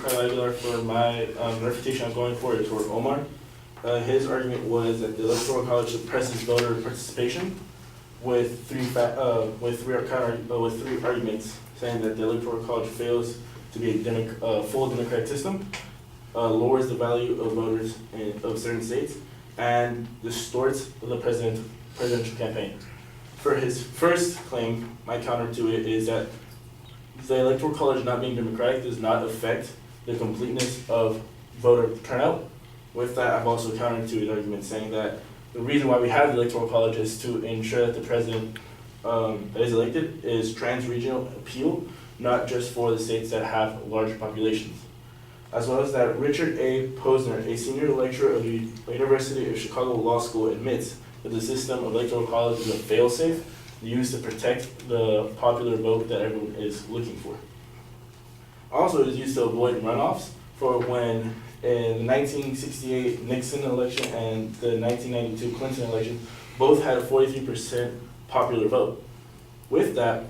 Ricardo Aguilar. For my refutation I'm going for is for Omar. His argument was that the Electoral College suppresses voter participation with three arguments, saying that the Electoral College fails to be a full democratic system, lowers the value of voters of certain states, and distorts the presidential campaign. For his first claim, my counter to it is that the Electoral College not being democratic does not affect the completeness of voter turnout. With that, I've also countered to his argument saying that the reason why we have the Electoral College is to ensure that the president that is elected is trans-regional appeal, not just for the states that have larger populations. As well as that Richard A. Posner, a senior lecturer of the University of Chicago Law School, admits that the system of Electoral College is a fail-safe used to protect the popular vote that everyone is looking for. Also, it is used to avoid runoffs for when in the 1968 Nixon election and the 1992 Clinton election both had a 43% popular vote. With that,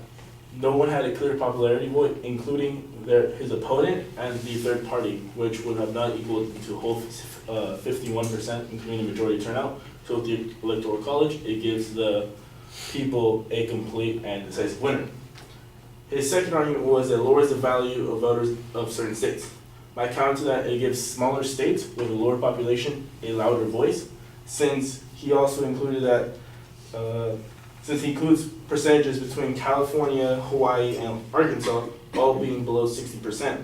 no one had a clear popularity vote, including his opponent and the third party, which would have not equaled to a whole 51%, including the majority turnout. So with the Electoral College, it gives the people a complete and decisive winner. His second argument was that it lowers the value of voters of certain states. My counter to that, it gives smaller states with a lower population a louder voice, since he also included that, since he includes percentages between California, Hawaii, and Arkansas, all being below 60%,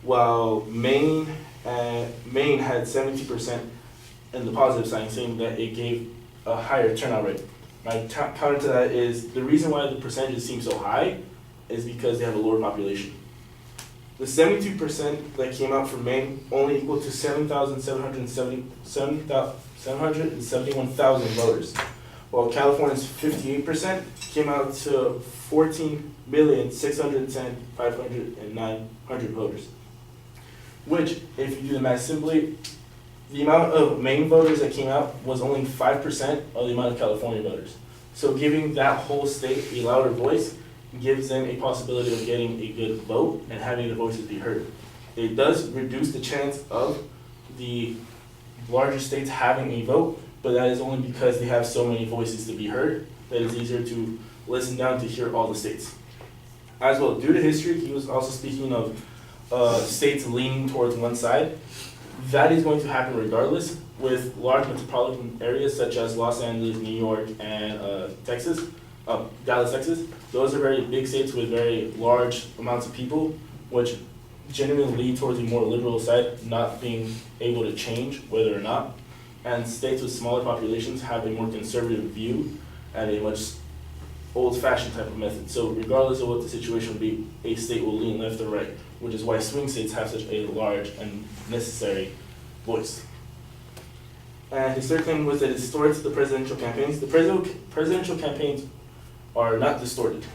while Maine had 70% in the positive side, saying that it gave a higher turnout rate. My counter to that is the reason why the percentages seem so high is because they have a lower population. The 72% that came out from Maine only equal to 771,000 voters, while California's 58% came out to 14,610,509 voters. Which, if you do the math simply, the amount of Maine voters that came out was only 5% of the amount of California voters. So giving that whole state a louder voice gives them a possibility of getting a good vote and having their voices be heard. It does reduce the chance of the larger states having a vote, but that is only because they have so many voices to be heard that it's easier to listen down to hear all the states. As well, due to history, he was also speaking of states leaning towards one side. That is going to happen regardless with large metropolitan areas such as Los Angeles, New York, and Dallas, Texas. Those are very big states with very large amounts of people, which genuinely lead towards a more liberal side, not being able to change whether or not. And states with smaller populations have a more conservative view and a much old-fashioned type of method. So regardless of what the situation will be, a state will lean left or right, which is why swing states have such a large and necessary voice. And his third claim was that it distorts the presidential campaigns. The presidential campaigns are not distorted.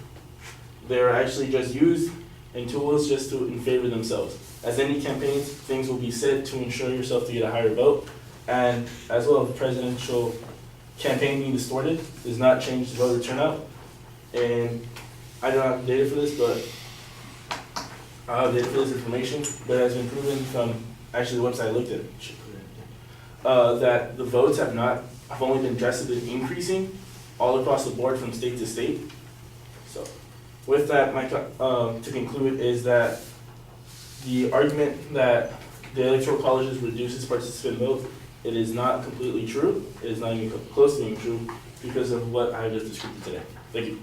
They're actually just used and tools just to in favor themselves. As any campaigns, things will be said to ensure yourself to get a higher vote. And as well, the presidential campaign being distorted does not change the voter turnout. And I don't have data for this, but I have data for this information, but it has been proven from actually the website I looked at, that the votes have only been drastically increasing all across the board from state to state. So with that, to conclude is that the argument that the Electoral College reduces participant vote, it is not completely true. It is not even close to being true because of what I just described today. Thank you.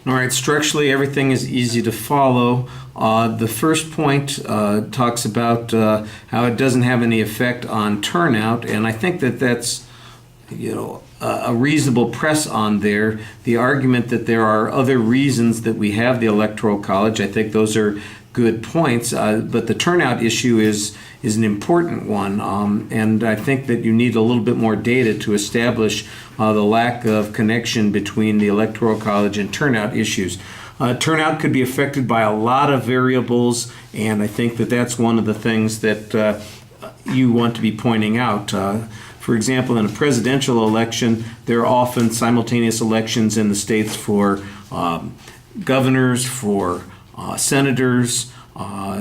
All right, structurally everything is easy to follow. The first point talks about how it doesn't have any effect on turnout, and I think that that's, a reasonable press on there. The argument that there are other reasons that we have the Electoral College, I think those are good points, but the turnout issue is an important one, and I think that you need a little bit more data to establish the lack of connection between the Electoral College and turnout issues. Turnout could be affected by a lot of variables, and I think that that's one of the things that you want to be pointing out. For example, in a presidential election, there are often simultaneous elections in the states for governors, for senators.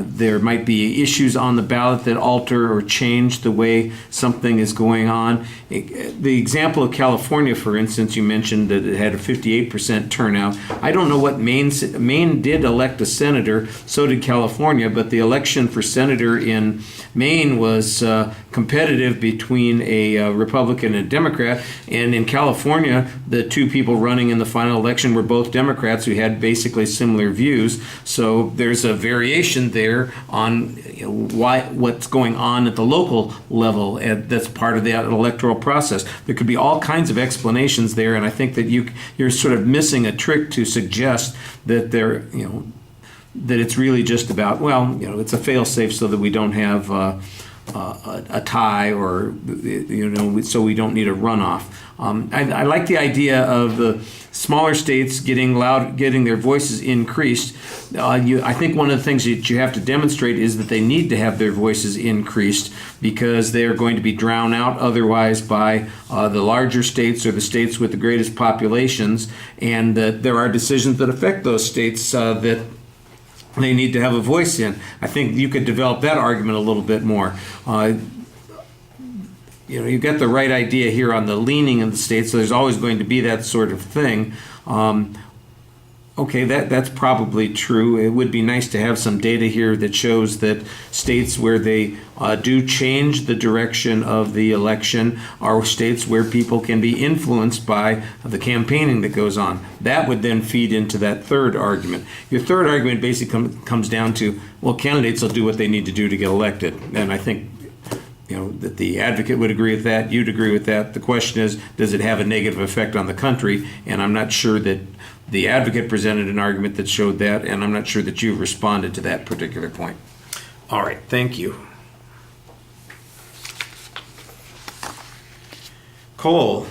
There might be issues on the ballot that alter or change the way something is going on. The example of California, for instance, you mentioned that it had a 58% turnout. I don't know what Maine did elect a senator, so did California, but the election for senator in Maine was competitive between a Republican and a Democrat, and in California, the two people running in the final election were both Democrats who had basically similar views. So there's a variation there on what's going on at the local level, and that's part of the electoral process. There could be all kinds of explanations there, and I think that you're sort of missing a trick to suggest that that it's really just about, it's a fail-safe so that we don't have a tie, or so we don't need a runoff. I like the idea of the smaller states getting their voices increased. I think one of the things that you have to demonstrate is that they need to have their voices increased because they are going to be drowned out otherwise by the larger states or the states with the greatest populations, and that there are decisions that affect those states that they need to have a voice in. I think you could develop that argument a little bit more. You get the right idea here on the leaning of the states, so there's always going to be that sort of thing. Okay, that's probably true. It would be nice to have some data here that shows that states where they do change the direction of the election are states where people can be influenced by the campaigning that goes on. That would then feed into that third argument. Your third argument basically comes down to, well, candidates will do what they need to do to get elected. And I think that the advocate would agree with that, you'd agree with that. The question is, does it have a negative effect on the country? And I'm not sure that the advocate presented an argument that showed that, and I'm not sure that you've responded to that particular point. All right, thank you. Cole.